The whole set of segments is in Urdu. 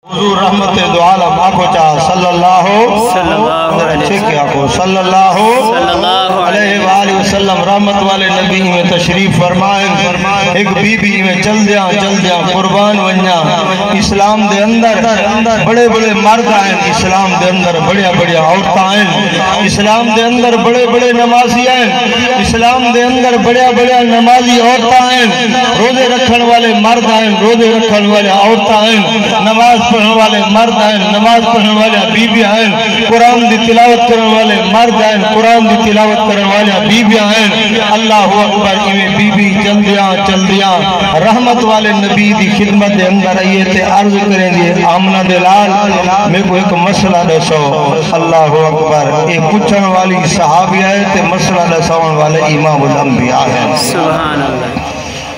حضور رحمت دو عالم آنکھو چاہ صلی اللہ علیہ وآلہ وسلم رحمت والے نبی میں تشریف فرمائیں۔ ایک بی بی میں چل دیاں قربان ونیا۔ اسلام دے اندر بڑے بڑے مرد آئیں، اسلام دے اندر بڑے بڑے عورت آئیں، اسلام دے اندر بڑے بڑے نمازی آئیں، اسلام دے اندر بڑے بڑے نمازی عورت آئیں، روزے رکھن والے مرد آئیں، روزے رکھن والے عورت آئیں، نماز پڑھنے والے مرد آئیں، نماز پڑھنے والے بی بی آئیں، قرآن دی تلاوت کرنے والے مرد آئیں، قرآن دی تلاوت کرنے والے بی بی آئیں۔ اللہ اکبر ایویں بی بی چل دیاں رحمت والے نبی دی خدمت دے اندر آئیے تے عرض کریں دیے آمنہ دلال میں کو ایک مسئلہ دسو۔ اللہ اکبر ایک پوچھن والی صحابی آئے تے مسئلہ دسون والے امام الانبیاء ہیں۔ سبحان اللہ۔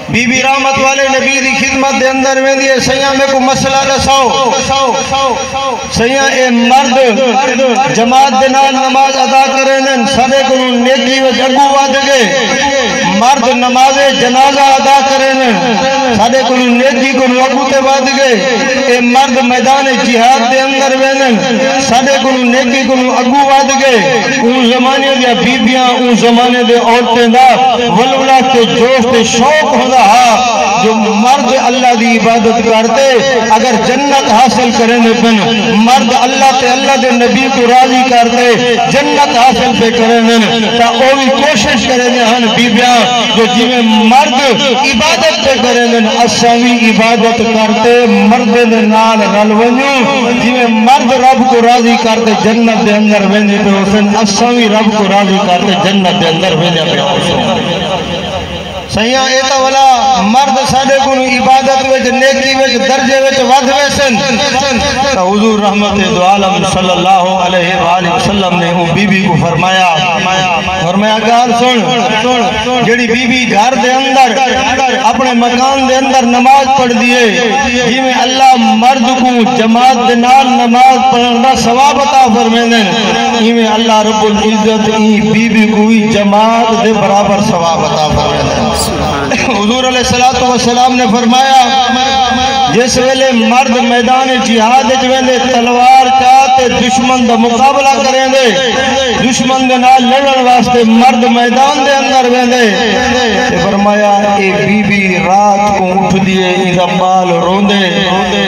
بی بی رحمت والے نبی دی خدمت دے اندر میں دیئے سیاں میں کو مسئلہ دساؤ۔ سیاں اے مرد جماعت دنال نماز ادا کریں سارے کو نیکی و جگو واد گئے، مرد نماز جنازہ ادا کریں سارے کو نیکی کو اگو تے واد گئے، اے مرد میدان جہاد دے اندر وینن سارے کو نیکی کو اگو واد گئے۔ اون زمانے دیا بیبیاں اون زمانے دے عورتیں دا ولولہ کے جوش تے شوق ہوتا جو مرد اللہ دی عبادت کرتے اگر جنت حاصل کریں پن، مرد اللہ تے اللہ دے نبی کو راضی کرتے جنت حاصل پہ کریں تا او بھی کوشش کریں ہن بیبیاں جو جیویں مرد عبادت پہ کریں اساوی عبادت کرتے مرد دے نال رل ونجو، جیویں مرد رب کو راضی کرتے جنت دے اندر ویندے پہ حسن اساوی رب کو راضی کرتے جنت دے اندر ویندے پہ حسن۔ سیاں ایتا والا مرد ساڑے کو عبادت وچ نیکی وچ درجے وچ ود ویسن تا حضور رحمت دو عالم صلی اللہ علیہ وآلہ وسلم نے بی بی کو فرمایا گار سن جڑی بی بی گھر دے اندر اپنے مکان دے اندر نماز پڑھ دیئے جی میں اللہ مرد کو جماعت دے نال نماز پڑھنا ثواب عطا فرمائیں، جی میں اللہ رب العزت بی بی کو جماعت دے برابر ثواب عطا فرمائیں۔ حضور علیہ السلام نے فرمایا جس ویلے مرد میدان جہاد ویندے تلوار چاہتے دشمن دا مقابلہ کریں دے، دشمن دے نال لڑن واسطے مرد میدان دے اندر ویندے، فرمایا اے بی بی رات کو اٹھ دیئے اذا بال روندے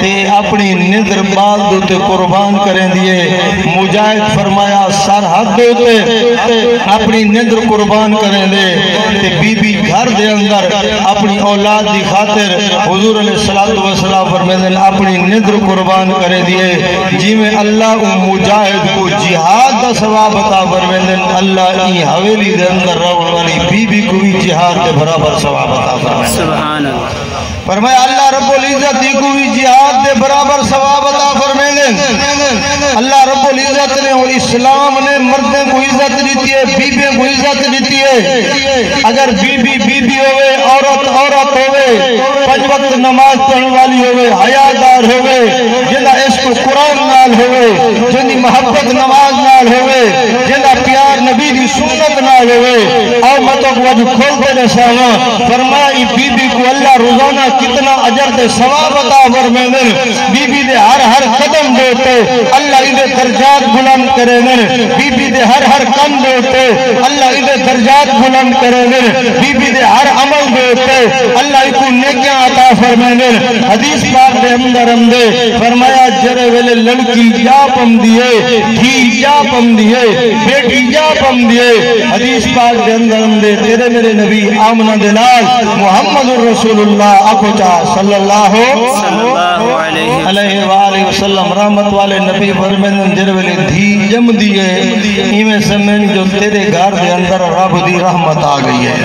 تے اپنی نظر بال دوتے قربان کریں دیئے، مجاہد فرمایا سرحد دوتے اپنی نظر قربان کریں دے تے بی بی گھر دے اندر اپنی اولاد دی خاطر حضور علیہ السلام فرمائیں اپنی نظر قربان کرے دیئے، جی میں اللہ مجاہد کو جہاد دا ثواب عطا فرمائیں اللہ ای حویلی دے اندر روڑ والی بی بی کو بھی جہاد دے برابر ثواب عطا فرمائیں۔ سبحان اللہ۔ فرمایا اللہ رب العزت کو بھی جہاد دے برابر ثواب عطا فرمائیں۔ اللہ رب العزت نے اور اسلام نے مردیں کو عزت دیتی ہے، بیبیوں کو عزت دیتی ہے۔ اگر بی بی ہوئے، عورت ہوئے، 5 وقت نماز پڑھنے والی ہوئے، حیادار ہوئے، جنہ عشق قرآن نال ہوئے، جنہ محبت نماز نال ہوئے، جنہ پیار نبی دی سنت نال ہوئے، اور مطلب وجہ کھولتے نسانا فرمائی بی بی کو اللہ روزانہ کتنا اجر دے ثواب عطا فرمائیں، بی بی دے ہر قدم دیتے اللہ انہیں درجات بلند کریں، بی بی دے ہر کم دیتے اللہ انہیں درجات بلند کریں، بی بی دے ہر عمل دیتے اللہ کو نیکیاں عطا فرمائیں۔ حدیث پاک دے اندر فرمایا جرے ویلے لڑکی جا پم دیئے، دھی جا پم دیئے، بیٹی جا پم دیئے، حدیث پاک دے اندر تیرے میرے نبی آمنہ دلال محمد الرسول اللہ آکھو چاہ صلی اللہ علیہ وآلہ وسلم رحمت والے نبی فرمائیں جرے ویلے دھی جم دیئے ایمیں سمین جو تیرے گھر دے اندر رب دی رحمت آ گئی ہے۔